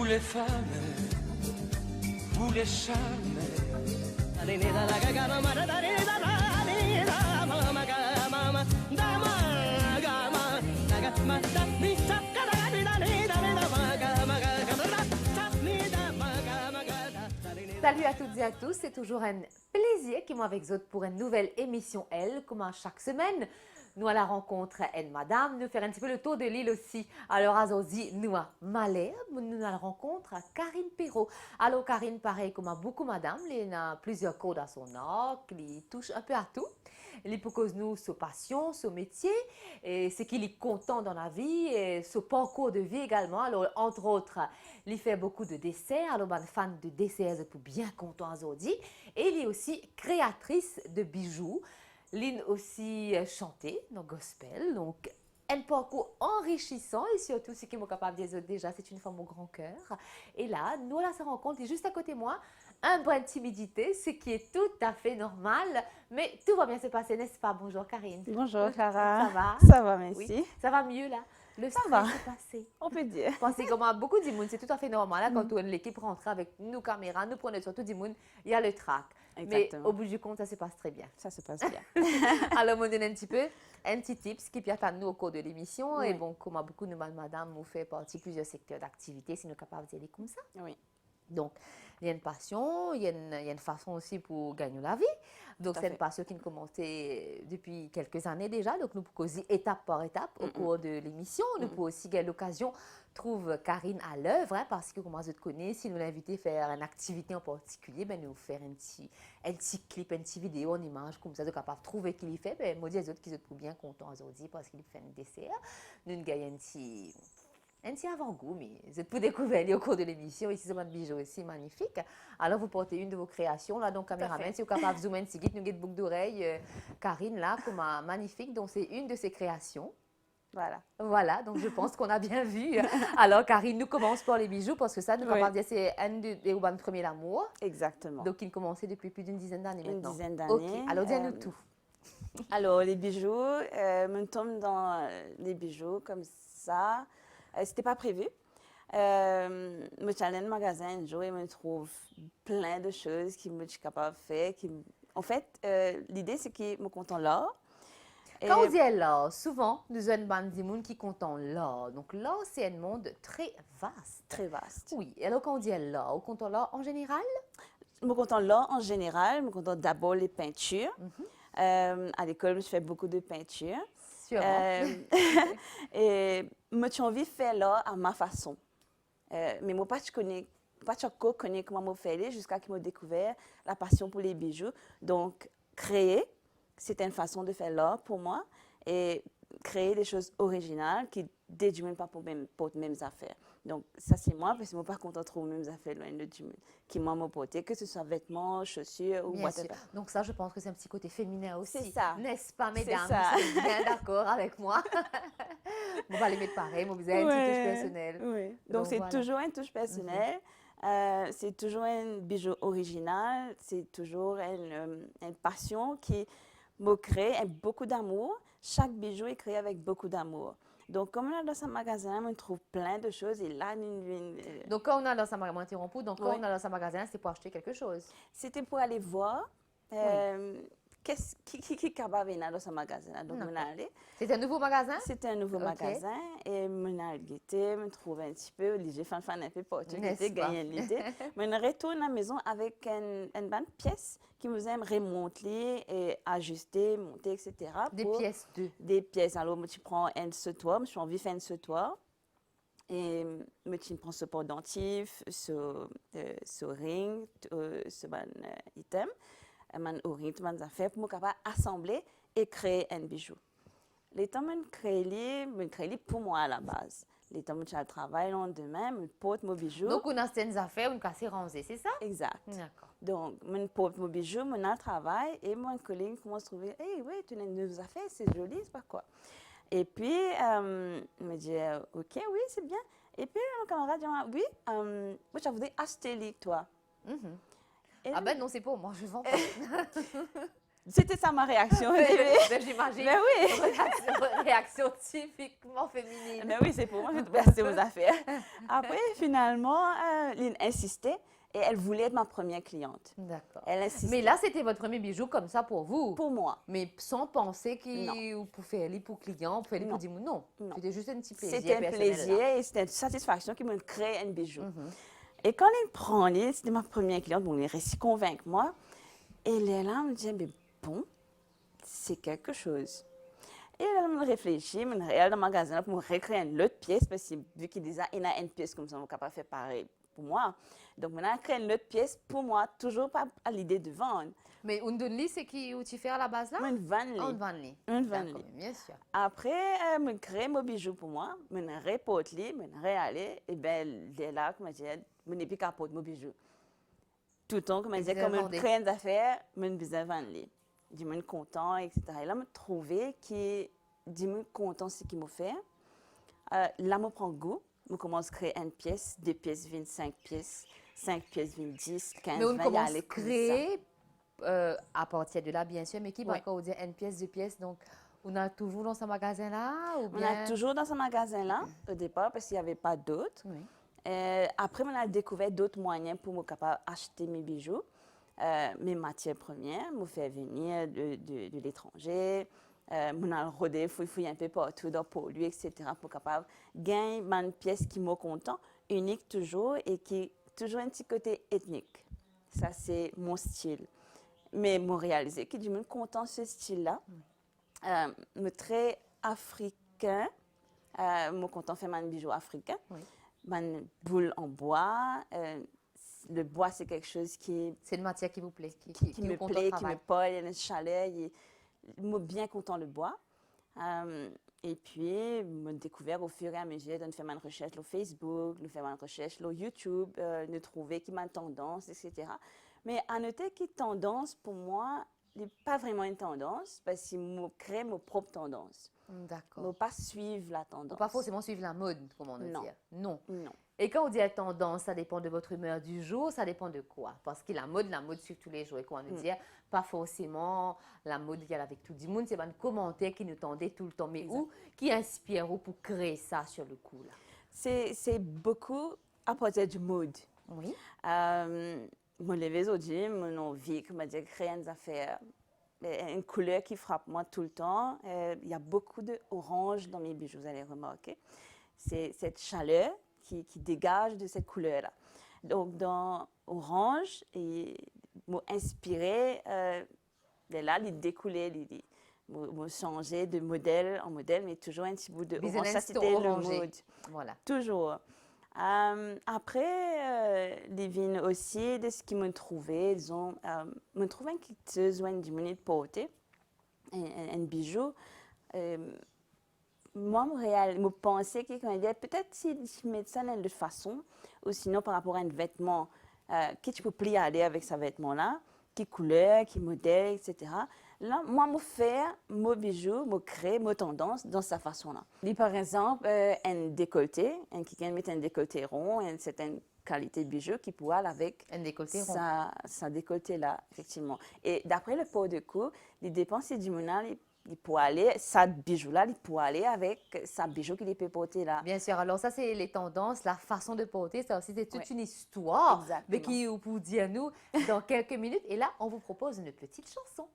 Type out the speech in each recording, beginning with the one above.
Vous les femmes, vous les charmes. Salut à toutes et à tous, c'est toujours un plaisir qui moi avec vous pour une nouvelle émission Elle, comme à chaque semaine. Nous à la rencontre en madame, nous faire un petit peu le tour de l'île aussi. Alors Azozi, nous à Malherbe, nous à la rencontre à Karine Perrault. Alors Karine, pareil comme à beaucoup madame, il a plusieurs codes à son arc, il touche un peu à tout. Il propose nous sa passion, son métier, et ce qu'il est content dans la vie, et son parcours de vie également. Alors entre autres, il fait beaucoup de desserts, alors ben, fan de desserts pour bien content Azozi. Et il est aussi créatrice de bijoux. Lynn aussi chanté dans gospel, donc un parcours enrichissant et surtout ce qui est capable de dire déjà, c'est une femme au grand cœur. Et là, nous là, se rencontre et juste à côté de moi, un brin de timidité, ce qui est tout à fait normal, mais tout va bien se passer, n'est-ce pas? Bonjour Karine. Bonjour Clara. Ça va? Ça va, merci. Oui, ça va mieux là? Le stress est passé. On peut dire. Parce que comme beaucoup de monde, c'est tout à fait normal. Là, quand l'équipe rentre avec nos caméras, nous prenons surtout du monde, il y a le trac. Exactement. Mais au bout du compte, ça se passe très bien. Ça se passe bien. Alors, on donne un petit tips qui peut être à nous au cours de l'émission. Oui. Et bon, comme beaucoup de madame, nous fait partie de plusieurs secteurs d'activité, si nous sommes capables d'y aller comme ça. Oui. Donc, il y a une passion, il y a une façon aussi pour gagner la vie. Donc, c'est une passion qui a commencé depuis quelques années déjà. Donc, nous pouvons causer étape par étape au cours de l'émission. Nous pouvons aussi gagner l'occasion trouve Karine à l'œuvre, hein, parce que, comme vous connaissez, si nous l'invitons à faire une activité en particulier, ben, nous faire un petit clip, une petite vidéo en image, comme ça, de capable de trouver qu'il y fait. Ben, moi, dis les autres qui sont bien contents aujourd'hui parce qu'il fait un dessert. Nous gagnons un petit avant-goût, mais vous êtes pour découvrir au cours de l'émission. Ici, c'est un bijou aussi magnifique. Alors, vous portez une de vos créations, là, donc, caméraman, si vous êtes capable de zoomer un petit guide, nous avons boucle d'oreille, Karine, là, comme un magnifique. Donc, c'est une de ses créations. Voilà, donc je pense qu'on a bien vu. Alors, Karine, nous commençons par les bijoux, parce que ça, nous capable de dire c'est un des premiers l'amour. Exactement. Donc, il commençait depuis plus d'une dizaine d'années maintenant. Une dizaine d'années. Ok, alors dis-nous tout. Alors, les bijoux, me tombe dans les bijoux comme ça. C'était pas prévu. Me challenge magasin un jour et me trouve plein de choses qui me suis capable de faire. En fait, l'idée, c'est qu'ils me content là. Quand on dit l'art, souvent, nous avons une bande de monde qui comptent l'art. Donc, l'art, c'est un monde très vaste. Très vaste. Oui. Alors, quand on dit l'art, on compte l'art en général? Je me contente là en général. Je me contente d'abord les peintures. À l'école, je fais beaucoup de peinture. Sûrement. Et moi, j'ai envie de faire là à ma façon. Mais moi, pas encore connais comment je fais jusqu'à ce que j'ai découvert la passion pour les bijoux. Donc, créer, c'est une façon de faire là pour moi. Et créer des choses originales qui ne déduisent pas pour les mêmes affaires. Donc, ça, c'est moi, parce que je ne suis pas contente de trouver les mêmes affaires loin de Dieu, qui m'ont porté, que ce soit vêtements, chaussures ou Bien whatever. sûr. Donc, ça, je pense que c'est un petit côté féminin aussi. C'est ça. N'est-ce pas, mesdames? C'est ça. Vous êtes bien d'accord avec moi? On va les mettre pareil, mais vous avez une petite touche personnelle. Oui. Donc, c'est voilà. toujours une touche personnelle. C'est toujours un bijou original. C'est toujours une passion qui me crée beaucoup d'amour. Chaque bijou est créé avec beaucoup d'amour. Donc, comme on est dans ce magasin, on trouve plein de choses. Et là, Donc, quand on est dans ce magasin, quand on est dans ce magasin, c'est pour acheter quelque chose. C'était pour aller voir qui capable venir dans ce magasin. Donc, on est allé. C'est un nouveau magasin? C'était un nouveau magasin. Et on a guetté, on trouve un petit peu, j'ai fan un peu pour gagner l'idée. Mais on retourne à la maison avec une bonne pièce qui nous aime remonter et ajuster, monter, etc. Des pièces de? Des pièces. Alors, moi, tu prends un sautoir, je suis envie de faire un sautoir. Et je prends ce pendentif, ce ring, ce item, un rythme, des affaires pour pouvoir assembler et créer un bijou. Les temps que je crée pour moi à la base. Les temps que je travaille le lendemain, je porte mon bijou. Donc, on a certaines affaires, on casse rangé, c'est ça? Exact. D'accord. Donc, je porte mon bijou, je travaille et mon collègue commence à trouver, hey, oui, tu as une nouvelle affaire, c'est joli, c'est pas quoi. Et puis, il me dit, ok, oui, c'est bien. Et puis, mon camarade dit, oui, moi, je voudrais acheter les toi. Ah ben non, c'est pour moi, je vends pas. C'était ça ma réaction au Mais début. j'imagine. Mais oui. Réaction typiquement féminine. Mais oui, c'est pour moi, je te passer aux affaires. Après, finalement, Lynn insistait et elle voulait être ma première cliente. D'accord. Elle insistait. Mais là, c'était votre premier bijou comme ça pour vous. Pour moi. Mais sans penser qu'il pour faire les pour client, pour faire les pour dire non. Non. C'était juste un petit plaisir. C'était un personnel, plaisir là. et c'était une satisfaction qui me crée un bijou. Mhm. Et quand elle prend Lynn, c'était ma première cliente, bon, elle est restée convaincre moi. Et elle est là, elle me dit, mais bon, c'est quelque chose. Et elle me réfléchit, elle me regarde dans le magasin pour me recréer une autre pièce, parce que vu qu'il y a une pièce comme ça, on est capable de faire pareil pour moi. Donc maintenant, elle crée une autre pièce pour moi, toujours pas à l'idée de vendre. Mais Undunli, c'est qui où tu fais à la base là? Une vanne. En Vanli. Une vanne. D'accord, bien sûr. Après, elle me crée mon bijou pour moi, je me reporte, je me réaller, et bien, elle est là, comme je dis, je n'ai plus qu'à porter mon bijou. Tout le temps, comme je disais, comme je crée des affaires, je me disais vendre. Je suis content, etc. Et là, je trouvais que je suis content de ce qu'il m'a fait. Là, je prends goût. Je commence à créer une pièce, 2 pièces, 25 pièces, 5 pièces, 20, 10, 15, Mais on 20, commence aller à comme créer à partir de là, bien sûr, mais qui va Ouais. encore dire une pièce, 2 pièces. Donc, on a toujours dans ce magasin-là ou On bien... a toujours dans ce magasin-là, au départ, parce qu'il n'y avait pas d'autres. Oui. Après, on a découvert d'autres moyens pour me capable acheter mes bijoux, mes matières premières, me faire venir de l'étranger. On a rodé, fouillé un peu partout dans Polu, etc. pour capable gagner une pièce qui me content, unique toujours et qui toujours un petit côté ethnique. Ça, c'est mon style. Mais me réaliser que je me content ce style-là, me très africain, me content faire un bijou africain. Oui. Une boule en bois. Le bois, c'est quelque chose qui C'est une matière qui vous plaît, me vous compte au plaît, qui travail. me parle, il y a une chaleur. Je suis bien content le bois. Et puis, je me découvert au fur et à mesure de faire une recherche sur Facebook, de faire une recherche sur YouTube, de trouver qui m'a tendance, etc. Mais à noter que tendance, pour moi, n'est pas vraiment une tendance, parce que je crée ma propre tendance. Je ne D'accord. pas suivre la tendance. Pas forcément suivre la mode, comment on Non. dire. Non. Non. Et quand on dit la tendance, ça dépend de votre humeur du jour, ça dépend de quoi? Parce que la mode suit tous les jours. Et comment on dit, pas forcément la mode qu'il y a avec tout le monde, c'est un commentaire qui nous tendait tout le temps. Mais où, qui inspire vous pour créer ça sur le coup là? C'est beaucoup à partir du mode. Oui. Mon lever aujourd'hui, mon envie, comme je dis, créer des affaires. Une couleur qui frappe moi tout le temps. Il y a beaucoup d'orange dans mes bijoux, vous allez remarquer. C'est cette chaleur qui dégage de cette couleur-là. Donc, dans orange, il m'a inspiré, là, il découlait, il changé de modèle en modèle, mais toujours un petit bout de orange. Ça, c'était le mode. Voilà. Toujours. Après, les vignes aussi, de ce qu'ils m'ont trouvé, disons, m'ont trouvé une quitteuse ou une diminuée de portée, un bijou. Moi, je pensais que peut-être si je mets ça de façon, ou sinon par rapport à un vêtement, que tu peux plier aller avec ce vêtement-là, qui couleur, qui modèle, etc. Là, moi, je fais mon bijou, je crée mon tendance dans cette façon-là. Par exemple, un décolleté, quelqu'un met un décolleté rond, c'est une qualité de bijou qui pourra aller avec Un décolleté rond. sa décolleté-là, effectivement. Et d'après le pot de cou, les dépenses du monal, il peut aller, sa bijou-là, il peut aller avec sa bijou qu'il peut porter là. Bien sûr. Alors ça, c'est les tendances, la façon de porter. Ça aussi, c'est toute une histoire. Exactement. Mais qui vous pouvez dire nous dans quelques minutes. Et là, on vous propose une petite chanson.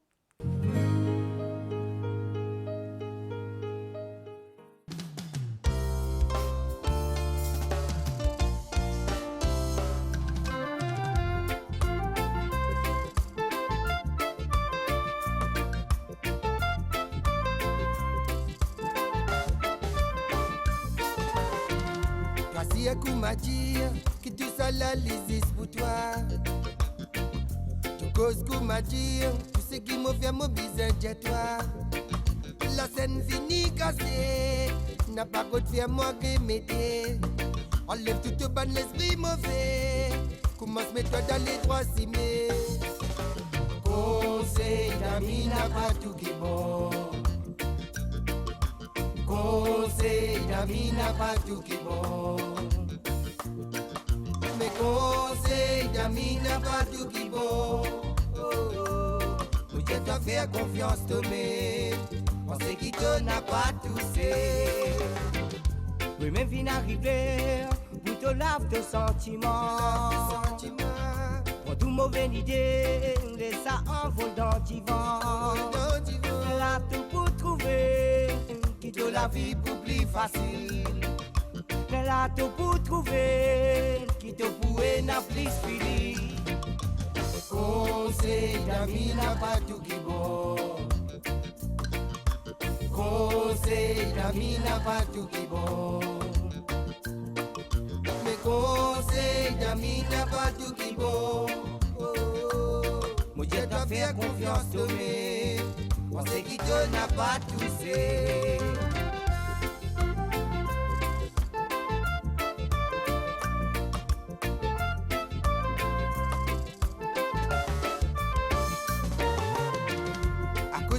Voici un coup m'a dit que tout ça là existe pour toi. Tu causes coup m'a dit tout ce qui me fait mobiliser de toi. La scène finie cassée, n'a pas qu'à te faire moi m'aider. Enlève tout au bas de l'esprit mauvais, commence mets-toi dans les droits cimés. Conseil d'amis n'a pas tout qui est bon. Conseil d'amis n'a pas tout qui est bon. Mais conseil d'amis n'a pas tout qui est bon. Oh, oh. je dois faire confiance, Tomé. On sait qui te n'a pas touché. Oui, même vient arriver pour te lave de sentiments. Pour tout mauvaise idée, laisse ça en vol dans le vent. Là, tout pour trouver qui te la vie pour plus facile. Mais là, tout pour trouver qui te pourrait n'a plus fini. Conseil d'amis n'a pas tout qui bon. Conseil d'amis n'a pas tout qui bon. Mais conseil d'amis n'a pas tout qui bon. Moi je dois faire confiance, Tomé. On sait qui te n'a pas touché.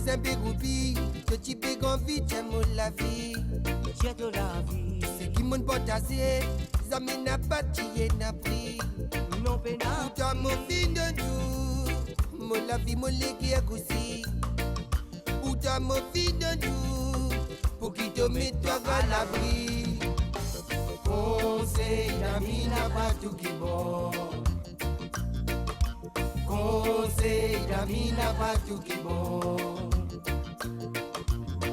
Un bégoubi, que tu bégues envie, j'aime la vie. J'ai de la vie, C'est qui mon potassier, zami n'a pas tué, n'a pris. non pénal. Tout à mon fin de tout, mon la vie, mon légué à coussi. Tout à mon fin de tout, pour qui te mette toi à l'abri. Conseil d'amis n'a pas tout qui bon. Conseil d'amis n'a pas tout qui bon.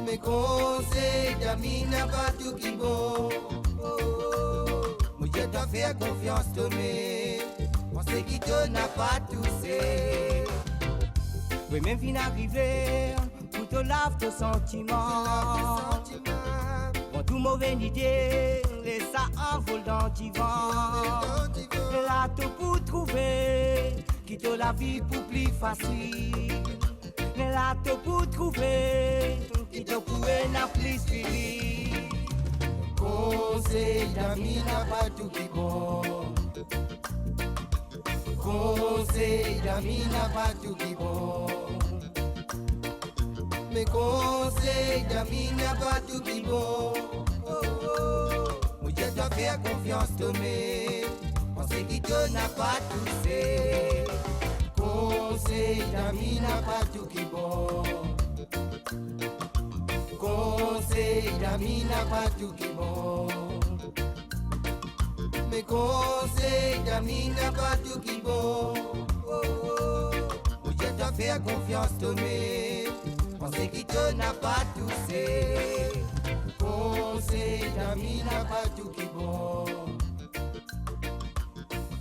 Mes conseils d'amis n'a pas tout qui bon. Moi je dois faire confiance, Tomé. On sait qui te n'a pas touché. Oui, même vient arriver pour te lave de sentiments. Pour tout mauvaise idée, laisse ça en vol dans le vent. Là, tout pour trouver qui te la vie pour plus facile. Mais là, tout pour trouver qui te pourrait n'a plus fini. Conseil d'amis n'a pas tout qui bon. Conseil d'amis n'a pas tout qui bon. Mes conseils d'amis n'a pas tout qui bon. Moi je dois faire confiance, Tomé. On sait qui te n'a pas touché. Conseil d'amis n'a pas tout qui bon. Conseil d'amis n'a pas tout qui bon. Mes conseils d'amis n'a pas tout qui bon. Moi je dois faire confiance, Tomé. On sait qui te n'a pas touché. Conseil d'amis n'a pas tout qui bon.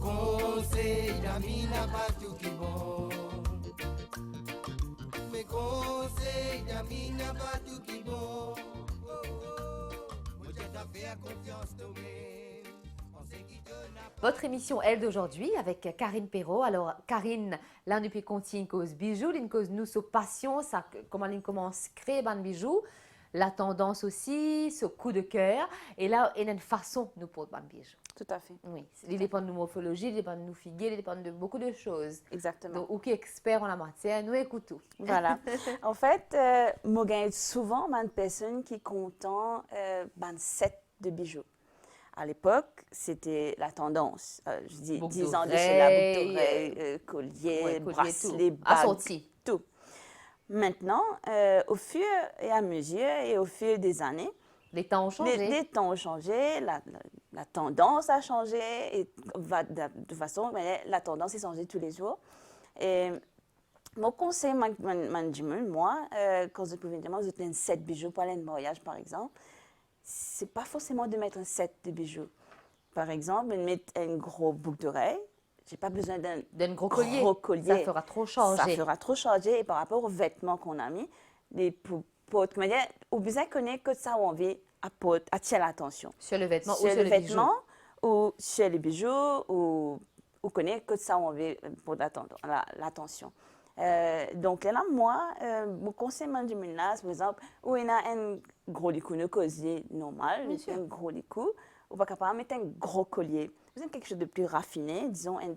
Conseil d'amis n'a pas tout qui bon. Mes conseils d'amis n'a pas tout qui bon. Moi je dois faire confiance, Tomé. On sait qui te n'a pas. Votre émission, elle, d'aujourd'hui, avec Karine Perrault. Alors, Karine, là, depuis qu'on tient une cause bijoux, une cause nous, sur passion, ça, comment on commence à créer des bijoux, la tendance aussi, ce coup de cœur. Et là, il y a une façon nous pour des bijoux. Tout à fait. Oui, il dépend de nos morphologies, il dépend de nos figures, il dépend de beaucoup de choses. Exactement. Donc, ou qui est expert en la matière, nous écoutons. Voilà. En fait, moi, gagne souvent une personne qui content un set de bijoux. À l'époque, c'était la tendance. Je dis Boucle 10 ans de d'oreille, cela, boucle d'oreille, collier, ouais, collier, bracelet, tout. bague, Assorti. tout. Maintenant, au fur et à mesure et au fil des années, Les temps ont changé. les temps ont changé, la tendance a changé, et de toute façon, mais la tendance est changée tous les jours. Et mon conseil, moi, quand je pouvais dire, je un set bijoux pour aller en mariage, par exemple, c'est pas forcément de mettre un set de bijoux. Par exemple, de mettre une grosse boucle d'oreille. J'ai pas besoin d'un gros collier. Ça fera trop changer. Ça fera trop changer. Et par rapport aux vêtements qu'on a mis, pour au besoin connaître que ça on veut attirer l'attention. Sur le vêtement Sur ou sur le les vêtement ou sur les bijoux ou connaître que ça on veut pour l'attention. Donc là, moi, mon conseil du ménage, par exemple, où il y a un gros licou, un cosier normal, un gros licou, on va capable mettre un gros collier. Vous avez quelque chose de plus raffiné, disons un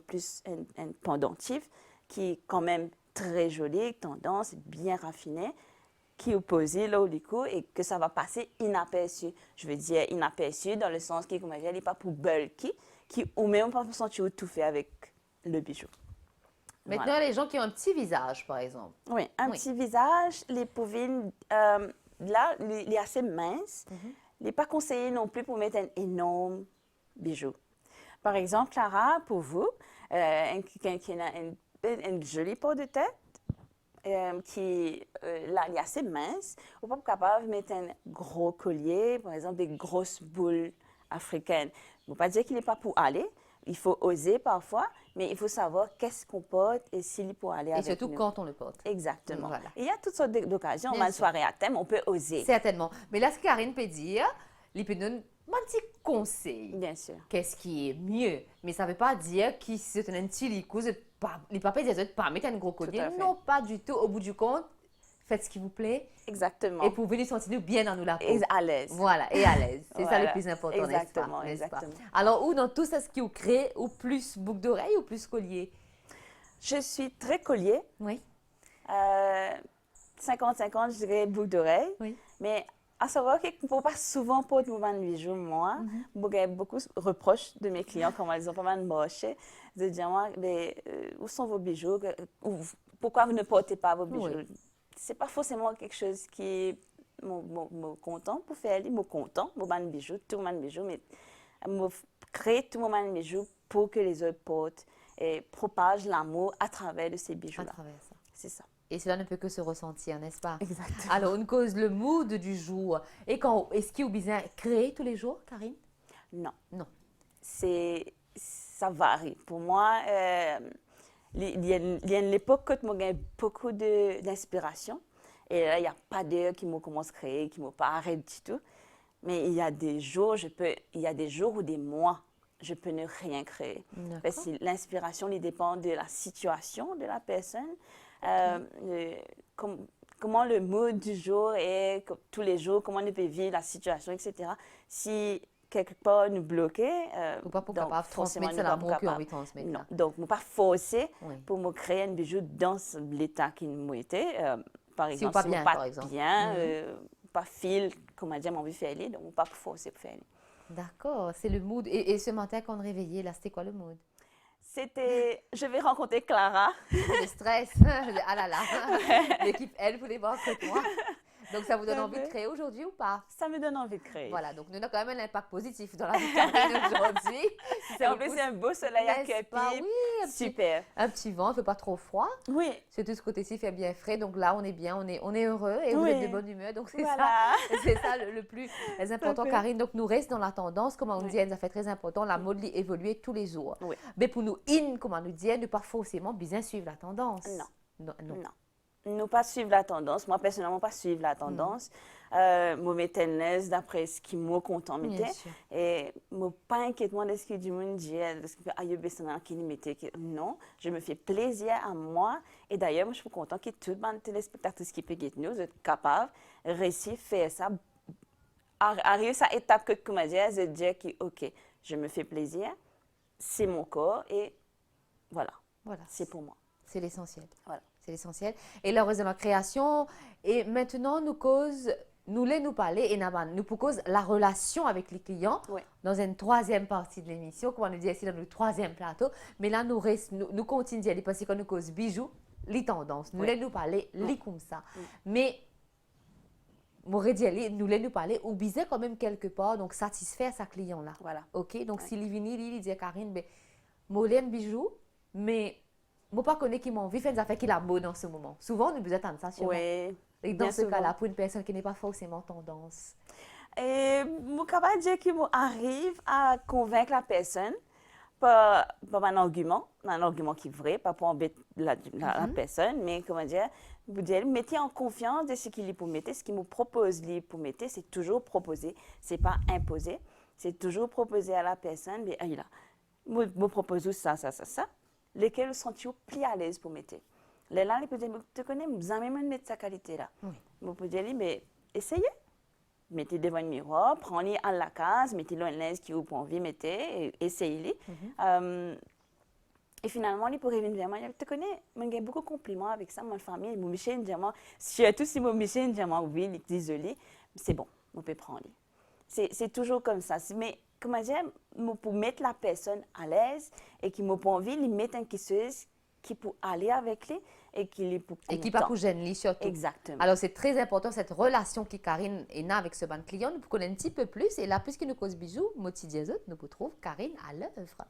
pendentif qui est quand même très joli, tendance, bien raffiné, qui est opposé là au licou et que ça va passer inaperçu. Je veux dire inaperçu dans le sens qui, comme n'est pas pour bulky, qui ou même pas pour sentir tout fait avec le bijou. Maintenant, Voilà. les gens qui ont un petit visage, par exemple. Oui, un Oui. petit visage, les pouvines, là, il est assez mince. Il n'est pas conseillé non plus pour mettre un énorme bijou. Par exemple, Clara, pour vous, quelqu'un qui a une jolie peau de tête, là, il est assez mince, vous n'êtes pas capable de mettre un gros collier, par exemple des grosses boules africaines. Je ne veux pas dire qu'il n'est pas pour aller, il faut oser parfois, mais il faut savoir qu'est-ce qu'on porte et s'il est pour aller Et avec surtout nous. quand on le porte. Exactement. Voilà. Et il y a toutes sortes d'occasions. Bien On a une sûr. soirée à thème, on peut oser. Certainement. Mais là, ce que Karine peut dire, il peut donner un petit conseil. Bien sûr. Qu'est-ce qui est mieux? Mais ça ne veut pas dire que si c'est un petit licou, les papas disent pas mettre un gros collier. à fait. Non, pas du tout. Au bout du compte, faites ce qui vous plaît Exactement. et pour venir sentir bien dans nous la peau. Et à l'aise. Voilà, et à l'aise. C'est ça le Voilà. plus important, Exactement, n'est-ce pas? exactement. Alors, où dans tout ça, ce qui vous crée, ou plus boucle d'oreille ou plus collier? Je suis très collier. Oui. 50-50, je dirais boucle d'oreille. Oui. Mais à savoir qu'il ne faut pas souvent porter mon bijou, moi. J'ai beaucoup de reproches de mes clients quand ils ont pas mal moché. De dire, moi, où sont vos bijoux? Pourquoi vous ne portez pas vos bijoux? Oui. Ce n'est pas forcément quelque chose qui me content pour faire. Me content, mon bijou, tout mon bijou, mais me créer tout mon bijou pour que les autres portent et propagent l'amour à travers de ces À bijoux-là. travers ça. C'est ça. Et cela ne peut que se ressentir, n'est-ce pas? Exactement. Alors, on cause le mood du jour. Et est-ce qu'il est bien créé tous les jours, Karine? Non. Non. Ça varie. Pour moi, il y a une époque où j'ai beaucoup d'inspiration. Et là, il n'y a pas d'heure qui me commence à créer, qui ne me pas arrêté du tout. Mais il y a des jours, ou des mois, je peux ne rien créer. Parce que l'inspiration elle dépend de la situation de la personne. Comment le mood du jour est, tous les jours, comment on peut vivre la situation, etc. Si quelque part nous bloquer, Ou pas pour capable de forcément, transmettre, c'est nous pas l'amour qu'on a capable. envie de transmettre. Non. là. Donc, je ne pas forcer Oui. pour me créer un bijou dans l'état qui nous était. Par Si exemple, ou pas si bien, on pas par exemple. bien, pas fil, comme on dit, mon envie de faire aller, donc on ne pas forcer pour faire aller. D'accord, c'est le mood. Et ce matin, quand on est réveillé, là, c'était quoi le mood? C'était, je vais rencontrer Clara. Le stress. Ah là là. L'équipe, elle, voulait voir que moi. Donc, ça vous donne envie de créer aujourd'hui ou pas? Ça me donne envie de créer. Voilà, donc nous avons quand même un impact positif dans la vie de Karine aujourd'hui. Et en plus, c'est un beau soleil à N'est-ce pas? Capi. Oui, Super. un petit vent, il ne fait pas trop froid. Oui. Surtout ce côté-ci fait bien frais. Donc là, on est bien, on est heureux et vous Oui. êtes de bonne humeur. Donc c'est Voilà. ça, c'est ça le plus important, fait. Karine. Donc nous restons dans la tendance, comme on Oui. dit, ça fait très important. La mode évolue tous les jours. Oui. Mais pour nous, comme on nous dit, ne pas forcément bien suivre la tendance. Non. Non. Non. Ne pas suivre la tendance. Moi, personnellement, pas suivre la tendance. Me mettre à l'aise d'après ce qui me content. Bien sûr. Et me pas inquiétement de ce que du monde dit, de ce que aïe besoin qui mettait. Non, je me fais plaisir à moi. Et d'ailleurs, moi, je suis contente que tout le monde téléspectatrice qui peut guetter nous, êtes capable de réussir à faire ça. Arriver à cette étape que tu m'as dit, de dire que, OK, je me fais plaisir, c'est mon corps et voilà, Voilà. c'est pour moi. C'est l'essentiel. Voilà. C'est l'essentiel. Et là, reste dans la création. Et maintenant, nous parler et nous propose la relation avec les clients Oui. dans une troisième partie de l'émission, comme on nous dit ici dans le troisième plateau. Mais là, nous continuons d'y aller parce qu'on nous cause bijoux, les tendances. Nous nous parler, les comme ça. Mais, nous parler, ou bizarre quand même quelque part, donc satisfaire sa client là. Voilà. OK? Donc, si il vient, il dit à Karine, ben, moi, j'aime bijoux, mais moi, pas connais qui m'a envie de faire des affaires qui la mode en ce moment. Souvent, on a besoin de ça, sûrement. Oui. Et dans bien ce souvent. cas-là, pour une personne qui n'est pas forcément tendance. Et je capable de dire qu'il m'arrive à convaincre la personne par un argument qui est vrai, pas pour embêter la personne, mais comment dire, vous dire, mettez en confiance de ce qu'il est pour mettre, ce qu'il me propose lui pour mettre, c'est toujours proposer, c'est pas imposer, c'est toujours proposer à la personne, mais là, me propose ça, lesquels sont-ils plus à l'aise pour mettre. Là, il peut dire, tu connais, vous avez même mettre sa qualité là. Vous pouvez dire, mais essayez. Mettez devant un miroir, prenez à la case, mettez-le en l'aise qui vous pour envie, mettez, essayez-le. Et finalement, il pourrait venir vers moi, tu connais, j'ai beaucoup de compliments avec ça, ma famille, mon Michel me dit, surtout si mon Michel me dit, oui, désolé, c'est bon, on peut prendre. C'est toujours comme ça. Mais, comment dire, pour mettre la personne à l'aise et qui m'a pas envie, il met une quelque chose qui peut aller avec lui et qui lui peut Et qui pas pour gêner lui surtout. Exactement. Alors, c'est très important, cette relation qui Karine est avec ce ban client. Nous connaissons un petit peu plus. Et là, puisqu'il nous cause bisous, Moti Diazot, nous retrouvons Karine à l'œuvre.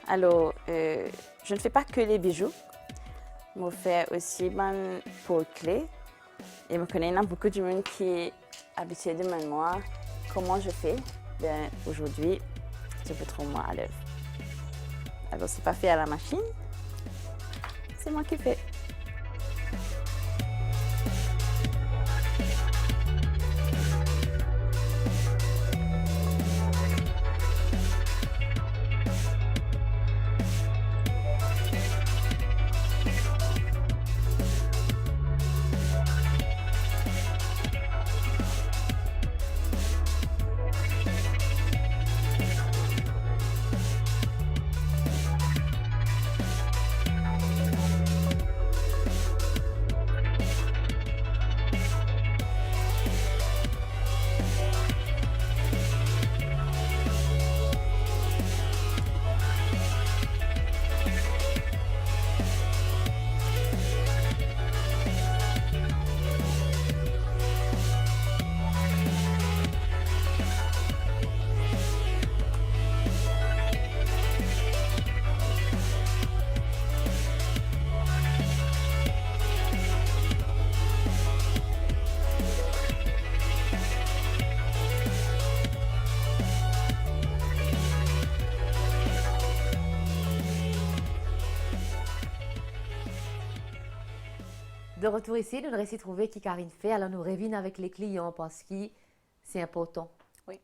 Alors, je ne fais pas que les bijoux. Je fais aussi pour clés. Et je connais beaucoup de monde qui est habitué de moi comment je fais. Bien, aujourd'hui, je peux trouver moi à l'œuvre. Alors, c'est pas fait à la machine, c'est moi qui fais. De retour ici, nous devons trouver qui Karine fait. Alors, nous revenons avec les clients parce que c'est important. Oui.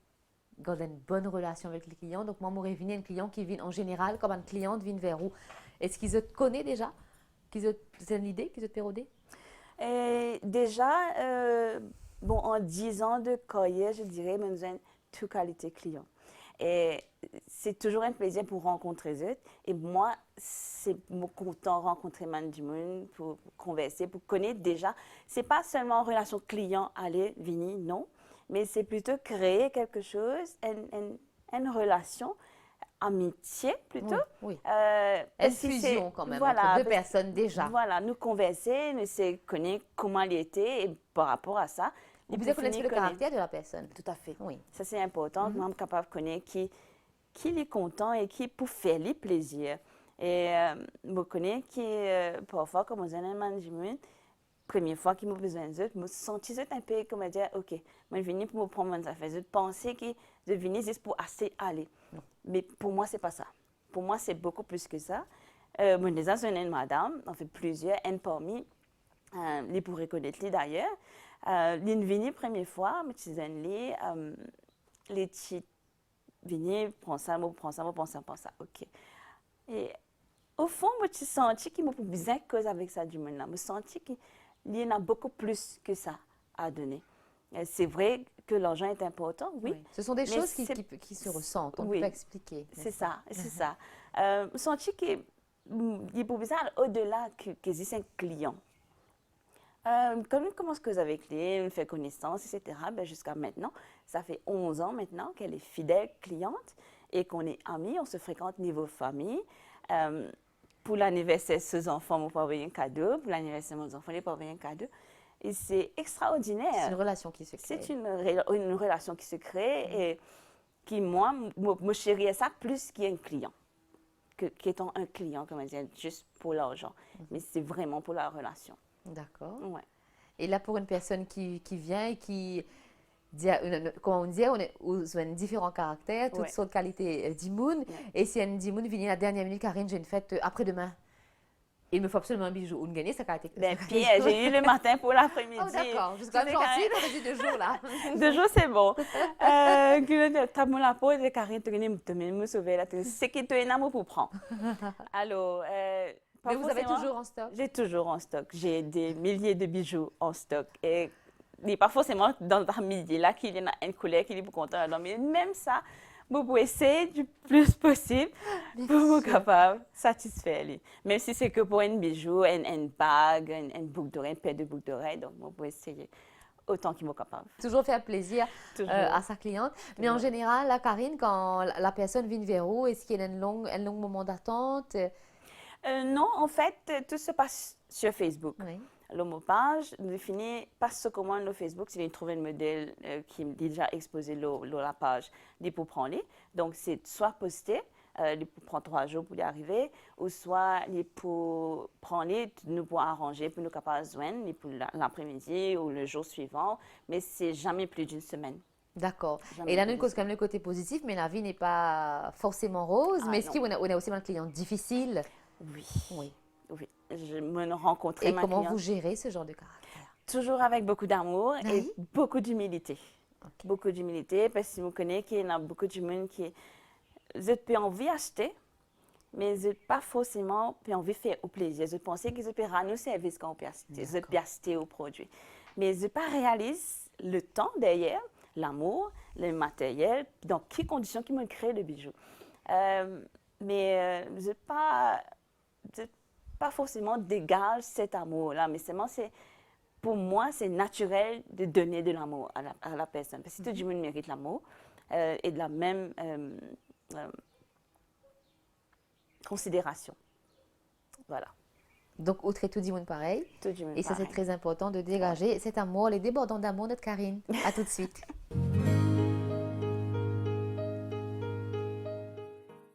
Garder une bonne relation avec les clients. Donc, moi, je reviens un client qui vient en général, comme un client vient vers vous. Est-ce qu'ils te connaissent déjà? C'est une idée qu'ils te pérodé? Déjà, bon, en 10 ans de carrière, je dirais, nous avons toute qualité client. Et c'est toujours un plaisir pour rencontrer eux. Et moi, c'est content de rencontrer du monde, pour converser, pour connaître déjà. Ce n'est pas seulement en relation client, aller, venir, non. Mais c'est plutôt créer quelque chose, une relation, amitié plutôt. Oui. Une fusion quand même, voilà, entre deux personnes déjà. Voilà, nous converser, nous connaître comment il était et par rapport à ça, Et vous connaissez le caractère de la personne. Tout à fait. Oui. Ça, c'est important. Je suis capable de connaître qui est content et qui pour faire les plaisirs. Et je connais qui, parfois, comme on dit, première fois qu'il m'a besoin d'eux, je me sentis un peu comme dire, OK, moi, je viens pour me prendre mon affaire. Je pensais que je venais juste pour assez aller. Non. Mais pour moi, ce n'est pas ça. Pour moi, c'est beaucoup plus que ça. Moi, déjà, c'est une madame, on fait plusieurs, une parmi, les pour reconnaître les d'ailleurs. Les venus première fois, je suis allée, les petits venus, prends ça, prends ça, prends ça, prends ça, OK. Et au fond, moi, je senti qu'il m'a besoin de cause avec ça du monde-là. Je senti qu'il y en a beaucoup plus que ça à donner. C'est vrai que l'argent est important, oui. Ce sont des choses qui se ressentent, on peut expliquer. C'est ça, c'est ça. Je senti qu'il y a besoin au-delà que c'est un client. Quand on commence cause avec lui, on fait connaissance, etc., ben jusqu'à maintenant, ça fait 11 ans maintenant qu'elle est fidèle cliente et qu'on est amis, on se fréquente niveau famille. Pour l'anniversaire de ses enfants, on peut envoyer un cadeau. Pour l'anniversaire de mes enfants, on peut envoyer un cadeau. Et c'est extraordinaire. C'est une relation qui se crée. C'est une relation qui se crée et qui, moi, me chéris ça plus qu'un client. Qu'étant un client, comme on dit, juste pour l'argent. Mais c'est vraiment pour la relation. D'accord. Ouais. Et là, pour une personne qui vient et qui, comme on dit, on a différents caractères, toutes sortes de qualités d'immunes. Et si une d'immunes vient la dernière minute, Karine, j'ai une fête après-demain. Il me faut absolument un bijou. On gagne, ça caractère. Pierre, j'ai eu le matin pour l'après-midi. Oh, d'accord. Jusqu'à quand gentil, on a dit 2 jours, là. 2 jours, c'est bon. Tu as mon la peau de Karine, tu me sauver là. C'est qui te est pour prendre. Alors, mais vous avez toujours en stock? J'ai toujours en stock. J'ai des milliers de bijoux en stock. Et pas forcément dans la midi là qu'il y en a une couleur qui est pour content. Mais même ça, vous pouvez essayer du plus possible pour vous capable satisfaire lui. Même si c'est que pour un bijou, une bague, une boucle d'oreille, une paire de boucles d'oreille. Donc, vous pouvez essayer autant qu'il est capable. Toujours faire plaisir à sa cliente. Toujours. Mais en général, la Karine, quand la personne vient vers vous, est-ce qu'il y a un long moment d'attente? Non, en fait, tout se passe sur Facebook. Oui. Ma page définit pas ce commande le Facebook, c'est de trouver un modèle qui est déjà exposé la page pour prendre. Donc, c'est soit posté, il prend 3 jours pour y arriver, ou soit il pour prendre, nous pour arranger, pour nous capables de joindre pour l'après-midi ou le jour suivant, mais c'est jamais plus d'une semaine. D'accord. Et là, nous cause quand même le côté positif, mais la vie n'est pas forcément rose. Mais est-ce qu'on a aussi un client difficile? Oui. Oui. Oui. Je me rencontrais. Et comment vous gérez ce genre de caractère? Toujours avec beaucoup d'amour et beaucoup d'humilité. Okay. Beaucoup d'humilité, parce que je connais qu'il y en a beaucoup de monde qui ont pas envie d'acheter, mais ils n'ont pas forcément envie de faire au plaisir. Ils pensent qu'ils peuvent rendre le service qu'on peut acheter, ils peuvent acheter au produit. Mais ils n'ont pas réalisé le temps derrière, l'amour, le matériel, dans quelles conditions qui m'ont créé le bijou. Mais je n'ai pas forcément dégage cet amour-là, mais seulement pour moi, c'est naturel de donner de l'amour à la personne. Parce que tout le monde mérite l'amour et de la même considération. Voilà. Donc, au trait tout du monde pareil. Tout du monde et ça, pareil. c'est très important de dégager cet amour, les débordants d'amour, notre Karine. À tout de suite.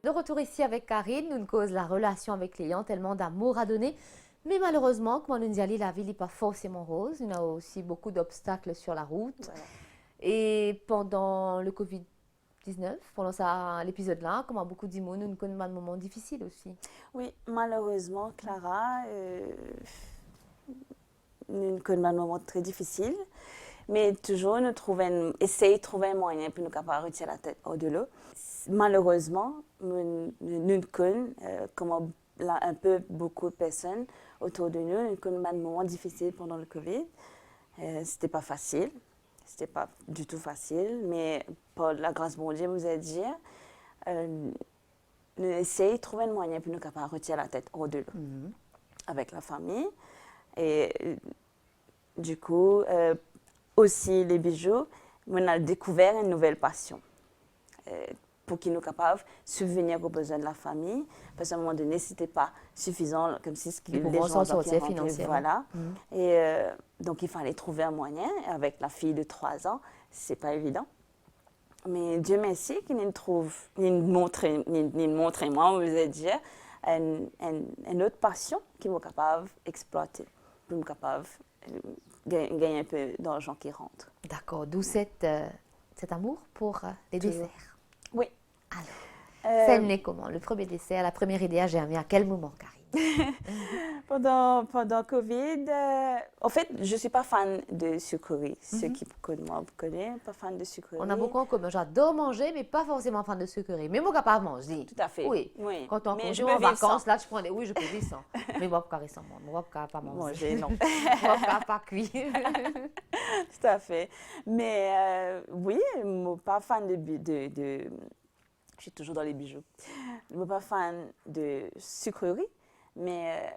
De retour ici avec Karine, nous cause la relation avec les clients, tellement d'amour à donner. Mais malheureusement, comme on nous dit, la vie n'est pas forcément rose. Il y a aussi beaucoup d'obstacles sur la route. Voilà. Et pendant le Covid-19, pendant l'épisode-là, comme beaucoup de monde, nous connaissons un moment difficile aussi. Oui, malheureusement, Clara, nous connaissons un moment très difficile. Mais toujours, nous essayons de trouver un moyen pour nous capables de retirer la tête hors de l'eau. Malheureusement, nous connaissons, comme un peu beaucoup de personnes autour de nous, nous connaissons un moment difficile pendant le Covid. C'était pas facile, c'était pas du tout facile, mais par la grâce de Dieu, vous allez dire, nous essayons de trouver un moyen pour nous capables de retirer la tête hors de l'eau avec la famille. Et du coup, aussi les bijoux, on a découvert une nouvelle passion. pour qu'ils nous capables de subvenir aux besoins de la famille. Parce qu'à un moment donné, ce n'était pas suffisant, comme si les pouvoir gens s'en sortir rentraient, financièrement. voilà. Et donc, il fallait trouver un moyen. Avec la fille de 3 ans, ce n'est pas évident. Mais Dieu merci qu'il nous trouve, nous montre moi, on vous a dit, une autre passion qui est capable d'exploiter, pour être capable de gagner un peu d'argent qui rentre. D'accord. D'où cet amour pour les Toujours. desserts. Oui. Alors, c'est né comment? Le premier dessert, la première idée a germé à quel moment, Karine? Pendant Covid, en fait, je ne suis pas fan de sucreries. Ceux qui me connaissent, pas fan de sucreries. On a beaucoup en commun. J'adore manger, mais pas forcément fan de sucreries. Mais moi, capable de manger. Tout à fait. Oui. Oui. Quand on Mais congé je ou peux en vivre vacances, sans. là, tu prends des... Oui, je peux vivre sans. Mais moi, je ne sans moi. Moi, je ne pas manger. Manger, non. Moi, je pas cuire. Tout à fait. Mais oui, je ne suis pas fan de... Je suis toujours dans les bijoux. Je ne suis pas fan de sucreries, mais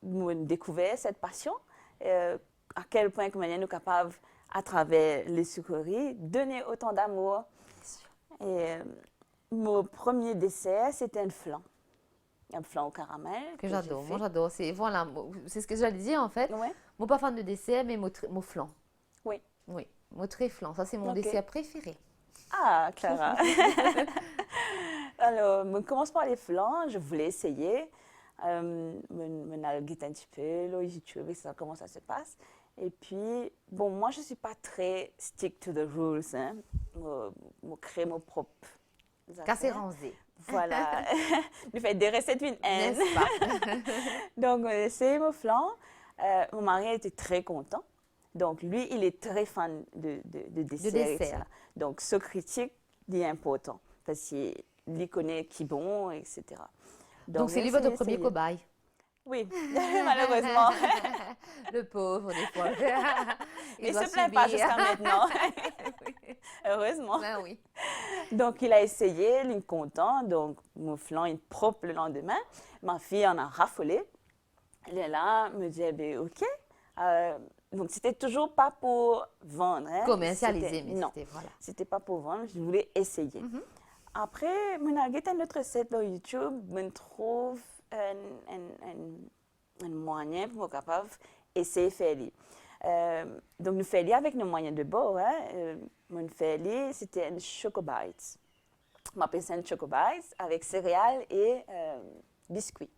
j'ai découvert cette passion, à quel point que nous sommes capables, à travers les sucreries, donner autant d'amour. Et mon premier dessert, c'était un flan au caramel. Que j'ai j'adore. fait. Moi, j'adore. Voilà, c'est ce que j'allais dire, en fait. Ouais. Moi, pas fan de dessert, mais mon flan. Oui. Oui, mon très flan. Ça, c'est mon Ok. dessert préféré. Ah, Clara. Alors, on commence par les flans. Je voulais essayer. Me naviguer un petit peu, là, YouTube, et ça, comment ça se passe. Et puis, bon, moi, je ne suis pas très stick to the rules. Hein. Je crée mon propre. Cassé affaires. rangé. Voilà. Je fais des recettes une haine. N'est-ce pas? Donc, c'est mon flan. Mon mari était très content. Donc, lui, il est très fan de dessert. Et dessert. ça. Donc, ce critique, il est important parce qu'il connaît qui est bon, etc. Donc, c'est lui j'ai votre essayé. premier cobaye. Oui, malheureusement. Le pauvre, des fois. Il ne doit se plaint pas subir. jusqu'à maintenant. Heureusement. Ben oui. Donc, il a essayé, il est content. Donc, mon flan est propre le lendemain. Ma fille en a raffolé. Elle est là, me dit, eh bien, OK. Donc, c'était toujours pas pour vendre. Hein. Commercialisé, mais non, c'était, voilà. c'était pas pour vendre. Je voulais essayer. Après, je vais regarder notre recette sur YouTube. Je trouve un moyen pour être capable d'essayer de faire. Donc, nous faisons avec nos moyens de bord. Hein. Mon fait, c'était un chocobites. Je m'appelle ça un chocobites avec céréales et biscuits.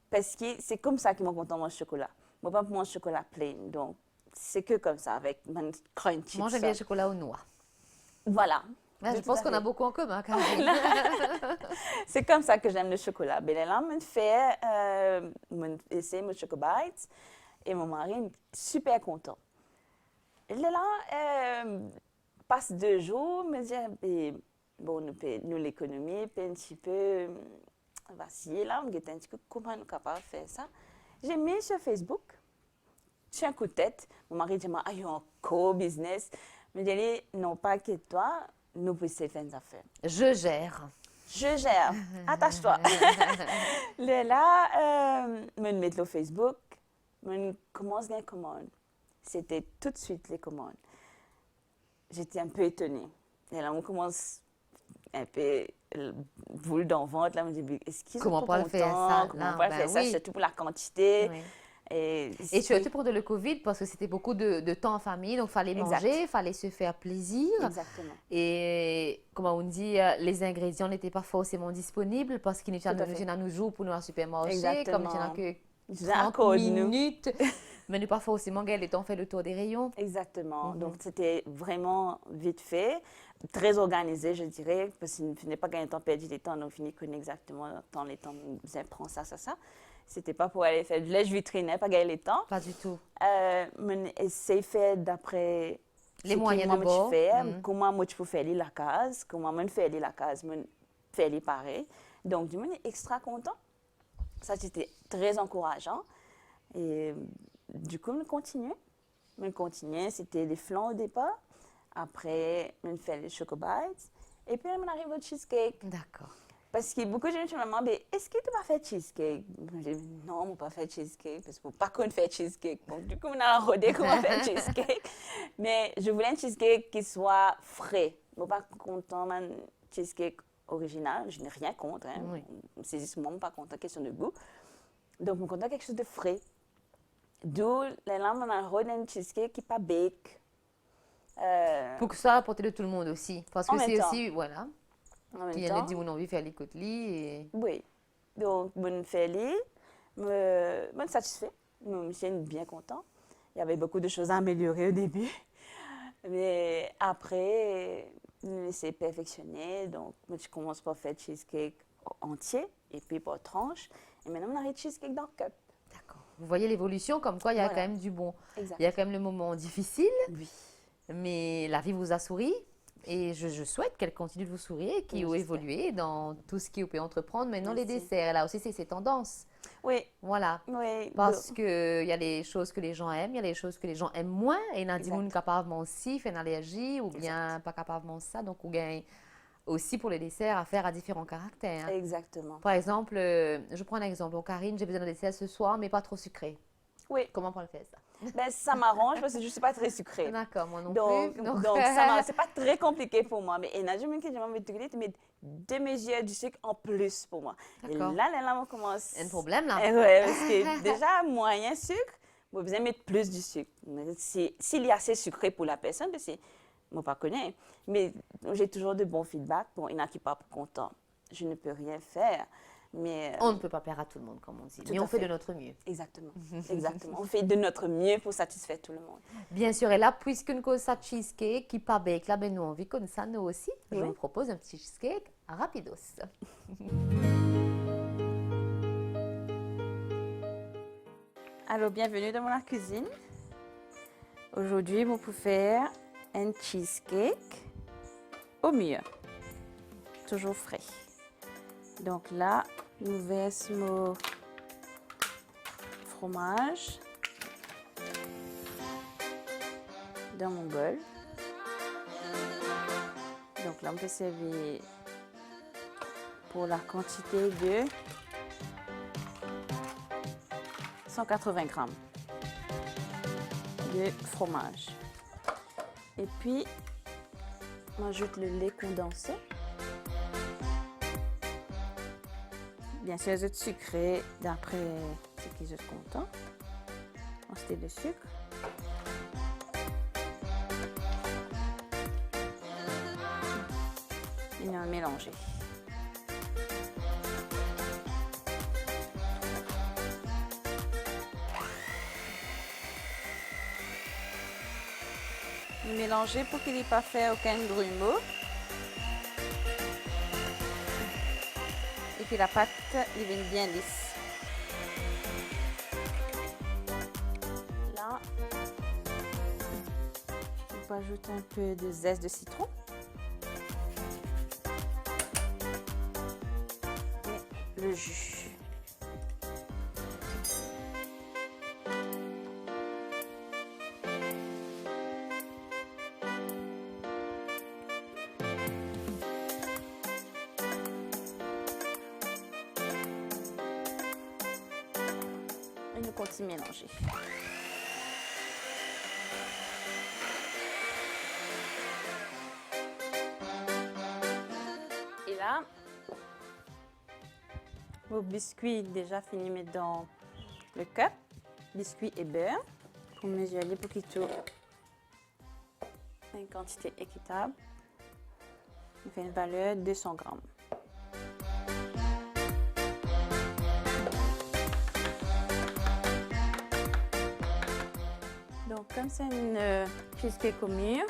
Parce que c'est comme ça qu'ils m'ont content mon chocolat. Moi, pas mon chocolat plain. Donc, c'est que comme ça, avec mon crunchy. Moi, j'aime bien le chocolat aux noix. Voilà. Là, je Tout pense à qu'on a fait. beaucoup en commun, Karine. C'est comme ça que j'aime le chocolat. Ben là, je fais essayer mon chocobites et mon mari est super content. Et là, passe 2 jours, me dit, ben, bon, nous l'économie, puis un petit peu vaciller là, on regarde un petit peu comment nous sommes capables de faire ça. J'ai mis sur Facebook, j'ai un coup de tête. Mon mari dit, ah, il y a encore business. Je me dis, non, pas que toi, nous pouvons faire des affaires. Je gère. Je gère. Attache-toi. Là, je me mets sur Facebook, je commence à commande. C'était tout de suite les commandes. J'étais un peu étonnée. Et là, on commence un peu boule dans le ventre. Là, on me dit, est-ce qu'ils Comment sont pas pas le faire contents? ça? Comment Non, pas ben faire ça? oui. Surtout pour la quantité. Oui. Et surtout pour le Covid, parce que c'était beaucoup de temps en famille, donc il fallait Exact. manger, il fallait se faire plaisir. Exactement. Et comment on dit, les ingrédients n'étaient pas forcément disponibles parce qu'ils Tout à fait. nous nous jouent pour nous au supermarché, Exactement. comme il n'y en a que J'ai un 30 code, nous. minutes. Mais nous pas forcément gagner le temps fait le tour des rayons. Exactement. Donc, c'était vraiment vite fait, très organisé, je dirais, parce qu'il ne finit pas gagner de temps, perdu du temps, donc il finit connaît exactement dans les temps, vous prend ça. C'était pas pour aller faire du lèche-vitrine, pas gagner le temps. Pas du tout. C'est fait d'après Les ce moyens que de moi je bord. fais, comment moi je peux faire la case, comment moi je fais la case, moi je fais pareil. Donc, du monde est extra content. Ça, c'était très encourageant. Et du coup, on continue. C'était des flans au départ. Après, on fait les chocobites. Et puis, on arrive au cheesecake. D'accord. Parce que beaucoup de gens me demandent, est-ce que tu vas faire cheesecake? Je dis, non, on ne va pas faire cheesecake, parce qu'on ne peut pas qu'on fait cheesecake. Donc, du coup, on a rodé comment faire cheesecake. Mais je voulais un cheesecake qui soit frais. Je ne suis pas content, cheesecake original. Je n'ai rien contre. Hein. Oui. C'est juste moi, pas contre, question de goût. Donc, je content quelque chose de frais. D'où, là, on a un cheesecake qui n'est pas bake. Pour que ça à la portée de tout le monde aussi. Parce En que même c'est temps. aussi, voilà, En même il y en temps, a dit, on a envie de faire les côtelis et... oui. Donc, je fais les, me satisfait. Je suis bien content. Il y avait beaucoup de choses à améliorer au début. Mais après, je laissé perfectionner. Donc, je commence par faire cheesecake entier et puis par tranche. Et maintenant, on arrive cheesecake dans le cup. D'accord. Vous voyez l'évolution, comme quoi il y a Voilà. quand même du bon. Exact. Il y a quand même le moment difficile, Oui. mais la vie vous a souri. Et je souhaite qu'elle continue de vous sourire et qu'il Oui, ait j'espère. évolué dans tout ce qu'il peut entreprendre. Maintenant, les Merci. desserts, là aussi, c'est ses tendances. Oui, Voilà. oui. Parce qu'il y a des choses que les gens aiment, il y a des choses que les gens aiment moins. Et il y a des Exact. gens capables aussi, fait une allergie, ou bien pas capables de ça. Donc, on gagne aussi pour les desserts à faire à différents caractères. Exactement. Par exemple, je prends un exemple. Donc, Karine, j'ai besoin d'un dessert ce soir, mais pas trop sucré. Oui, Comment on peut le faire ça? ben, ça m'arrange parce que je ne suis pas très sucrée. D'accord, moi non Donc, plus. c'est pas très compliqué pour moi. Mais il y a des gens qui m'ont dit tu mets 2 mesures du sucre en plus pour moi. Et D'accord. là, on commence. Un problème là? Ouais, parce que déjà, moyen sucre, vous besoin mettre plus du sucre. Mais s'il y a assez sucré pour la personne, parce que moi, pas connais. Mais j'ai toujours de bons feedbacks. Bon, il y en a qui ne sont pas contents. Je ne peux rien faire. Mais On ne peut pas plaire à tout le monde, comme on dit. Tout Mais à on fait de fait. notre mieux. exactement. Exactement. On fait de notre mieux pour satisfaire tout le monde. Bien sûr, et là, puisqu'une cause ça cheesecake qui pas bake, là, ben nous, on vit comme ça, nous aussi. Je Oui. vous propose un petit cheesecake rapidos. Alors, bienvenue dans ma cuisine. Aujourd'hui, vous pouvez faire un cheesecake au mieux. Toujours frais. Donc là, nous versons fromage dans mon bol. Donc là, on peut servir pour la quantité de 180 grammes de fromage. Et puis, on ajoute le lait condensé. Bien sûr, les autres sucrés d'après ce qu'ils sont contents. Quantité de sucre. Et on mélanger. Mélanger pour qu'il n'ait pas fait aucun grumeau. Et que la pâte devienne bien lisse. Là, on peut ajouter un peu de zeste de citron. Et le jus. Et nous continuons à mélanger. Et là, vos biscuits déjà finis mettre dans le cup, biscuits et beurre, pour mesurer pour qu'il tourne une quantité équitable. On fait une valeur de 200 grammes. Donc, comme c'est une cheesecake au mûr,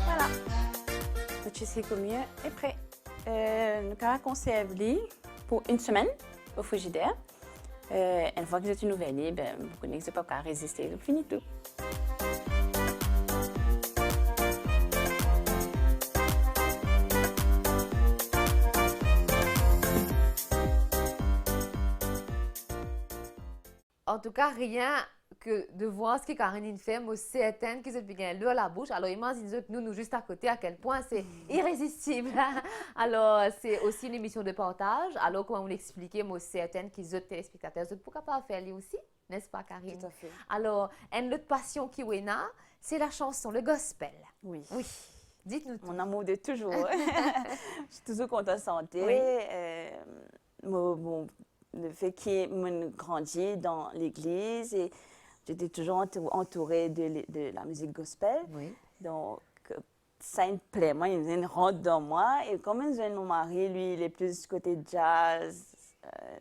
voilà, le cheesecake au mûr est prêt. Nous allons conserver pour une semaine au frigidaire. Une fois que vous êtes une nouvelle, ben, vous connaissez pas qu'à résister, donc fini tout. En tout cas, rien que de voir ce que Karine fait, moi, c'est certain que c'est bien l'eau à la bouche. Alors, imagine que nous juste à côté, à quel point c'est irrésistible. Alors, c'est aussi une émission de partage. Alors, comment vous l'expliquez, moi, c'est certain que les autres téléspectateurs, pourquoi pas faire lui aussi, n'est-ce pas, Karine? Tout à fait. Alors, une autre passion qui est là, c'est la chanson, le gospel. Oui. Oui. Dites-nous tout. Mon amour de toujours. Je suis toujours contente de santé. Oui. Le fait que j'ai grandi dans l'église et j'étais toujours entourée de la musique gospel. Oui. Donc, ça me plaît. Moi, il rentre dans moi. Et comme mon mari, lui, il est plus du côté jazz,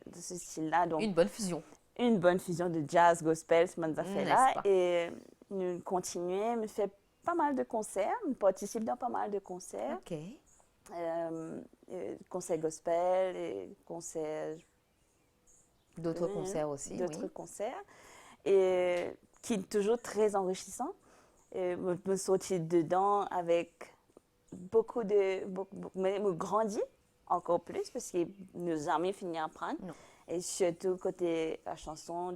de ce style-là. Donc, Une bonne fusion. une bonne fusion de jazz, gospel, ce N'est-ce affaires-là. pas? Et nous continuons, nous fait pas mal de concerts, nous participons dans pas mal de concerts. OK. Concerts gospel et concerts... D'autres concerts aussi, D'autres oui. concerts. Et qui est toujours très enrichissant. Et me sortir dedans avec beaucoup de... me grandit encore plus parce que nos amis finissent à apprendre. Non. Et surtout côté la chanson,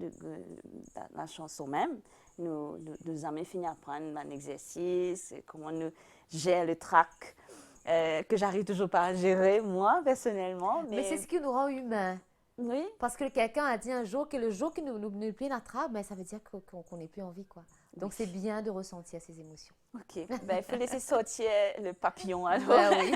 la chanson même, nos amis finissent à apprendre un exercice, comment nous gérer le track, que j'arrive toujours pas à gérer, moi, personnellement. Mais c'est ce qui nous rend humains. Oui, Parce que quelqu'un a dit un jour que le jour que nous plus notre âme, ben, ça veut dire qu'on n'est plus en vie, quoi. Donc, c'est bien de ressentir ces émotions. ok. Ben, il faut laisser sortir le papillon alors. Ben oui.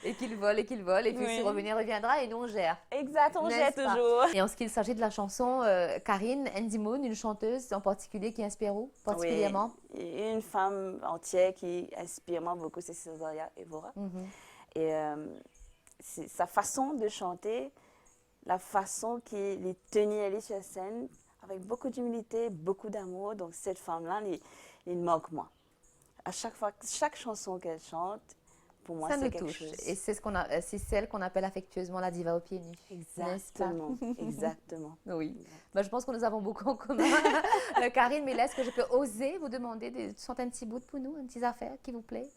Et qu'il vole, et qu'il vole. Et puis, Oui. si revenir reviendra, et nous, on gère. Exact, on N'est-ce jette pas? toujours. Et en ce qu'il s'agit de la chanson, Karine Ndimoun, une chanteuse en particulier qui inspire vous, particulièrement? Oui. Et une femme entière qui inspire moi beaucoup, c'est Césaria Evora. Mhm. Et c'est sa façon de chanter, la façon qu'il est tenu elle est sur scène, avec beaucoup d'humilité, beaucoup d'amour. Donc cette femme-là, il manque moi. À chaque fois, chaque chanson qu'elle chante, pour moi, Ça c'est nous quelque touche. chose. Et c'est celle qu'on appelle affectueusement la diva aux pieds nus. N'est-ce pas? Exactement, exactement. Oui. Ben, je pense que nous avons beaucoup en commun. Karine, mais est-ce que je peux oser vous demander de chanter un petit bout pour nous, une petite affaire qui vous plaît?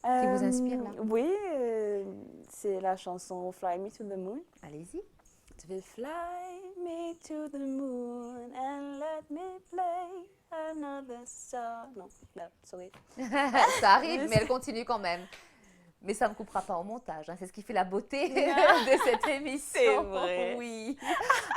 Qui vous inspire, là? Oui, c'est la chanson Fly Me to the Moon. Allez-y. Tu veux fly me to the moon and let me play another song. Non, là, sorry. Ça arrive, mais elle continue quand même. Mais ça ne coupera pas au montage. Hein. C'est ce qui fait la beauté de cette émission. C'est vrai. Oui.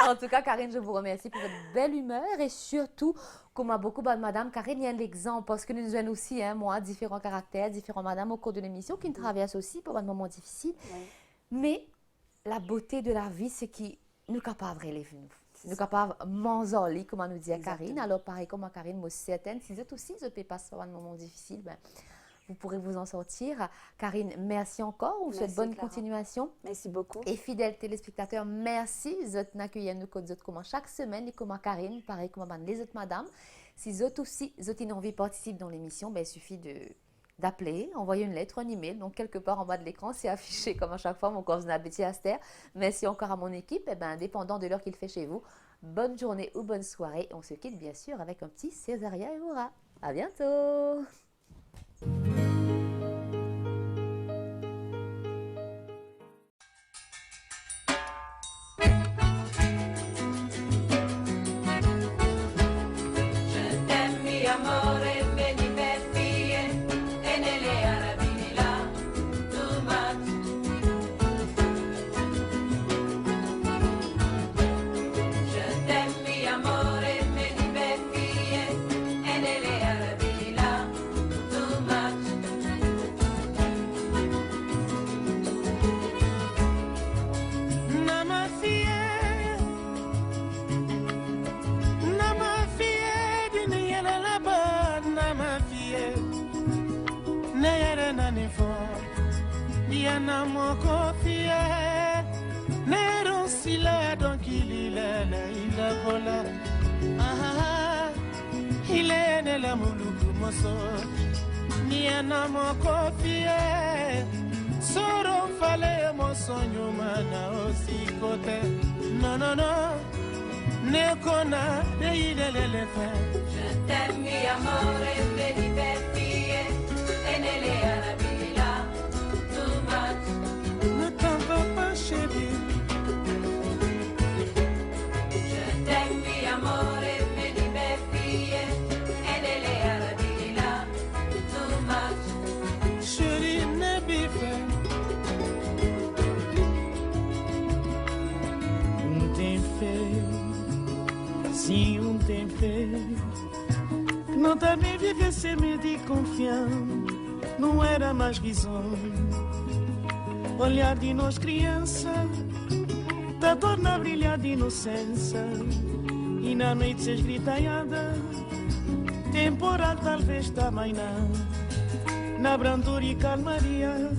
En tout cas, Karine, je vous remercie pour votre belle humeur et surtout, comme a beaucoup de madame, Karine, il y a un exemple parce que nous avons aussi, hein, moi, différents caractères, différents madames au cours de l'émission qui nous traversent aussi pour un moment difficile. Oui. Mais la beauté de la vie, c'est que nous sommes capables de relever nous. Nous sommes capables de manger, comme nous dit Karine. Exactement. Alors, pareil comme à Karine, moi, certaine, si vous êtes aussi, vous passez par un moment difficile, ben, vous pourrez vous en sortir. Karine, merci encore. Vous souhaite Merci, bonne Clara. continuation. Merci beaucoup. Et fidèles téléspectateurs, merci. Vous accueillez nous comme comment chaque semaine, et comme Karine, pareil comme les autres madames. Si vous aussi, vous avez envie de participer dans l'émission, ben, il suffit d'appeler, envoyer une lettre, un email. Donc, quelque part en bas de l'écran, c'est affiché comme à chaque fois. Mon corps n'a Betty Aster. Merci encore à mon équipe. Et ben, indépendant de l'heure qu'il fait chez vous, bonne journée ou bonne soirée. On se quitte bien sûr avec un petit Césaria Evora. À bientôt. Ne t'en veux pas, chérie. Je t'aime, fait. On tem fait, si on tem fait. Não também viver sem medo e confiança, não era mais risonho. Olhar de nós criança, da torna a brilhar de inocência. E na noite se esgritanhada, temporal talvez também não. Na brandura e calmaria,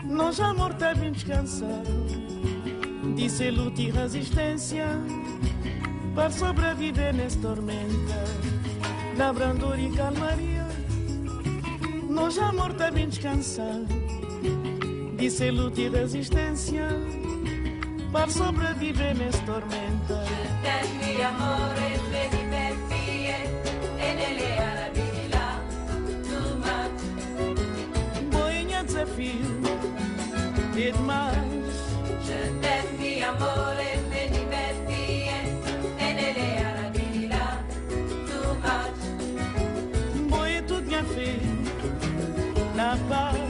nós amor tá bem descansado. Disse luta e resistência, para sobreviver nessa tormenta. Na brandura e calmaria, nós amor tá bem descansado. Disse luta e resistência, para sobreviver nessa tormenta. Je t'aime mi amore, vedi per vie, e nelle arabi là, too much. Boinha desafio, é demais. Je t'aime mi amore, vedi per vie, e nelle arabi là, too much. Boia tudo minha filha, na paz.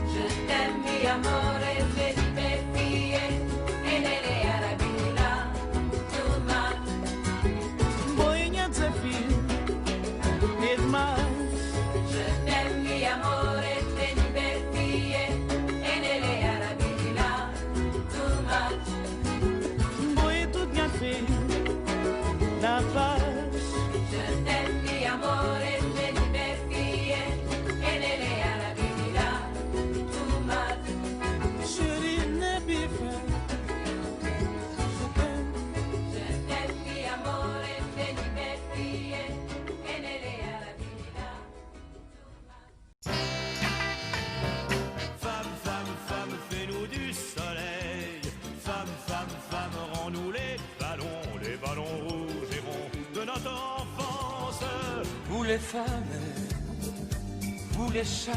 Je t'aime mi amore, vedi per vie, e nelle arabi là, too much. Boinha desafio, é demais. Je t'aime mi amore, vedi per vie, e nelle arabi là, too much. Boia tudo minha filha, na paz. Je t'aime mi amore, vedi per vie, e nelle arabi là, too much. Chérie, ne bife. Je t'aime mi amore, vedi per vie, e nelle arabi là, too much. Femme, femme, femme, fais-nous du soleil. Femme, femme, femme, rends-nous les ballons rouges et ronds de notre enfance. Vous les femmes, vous les charmes.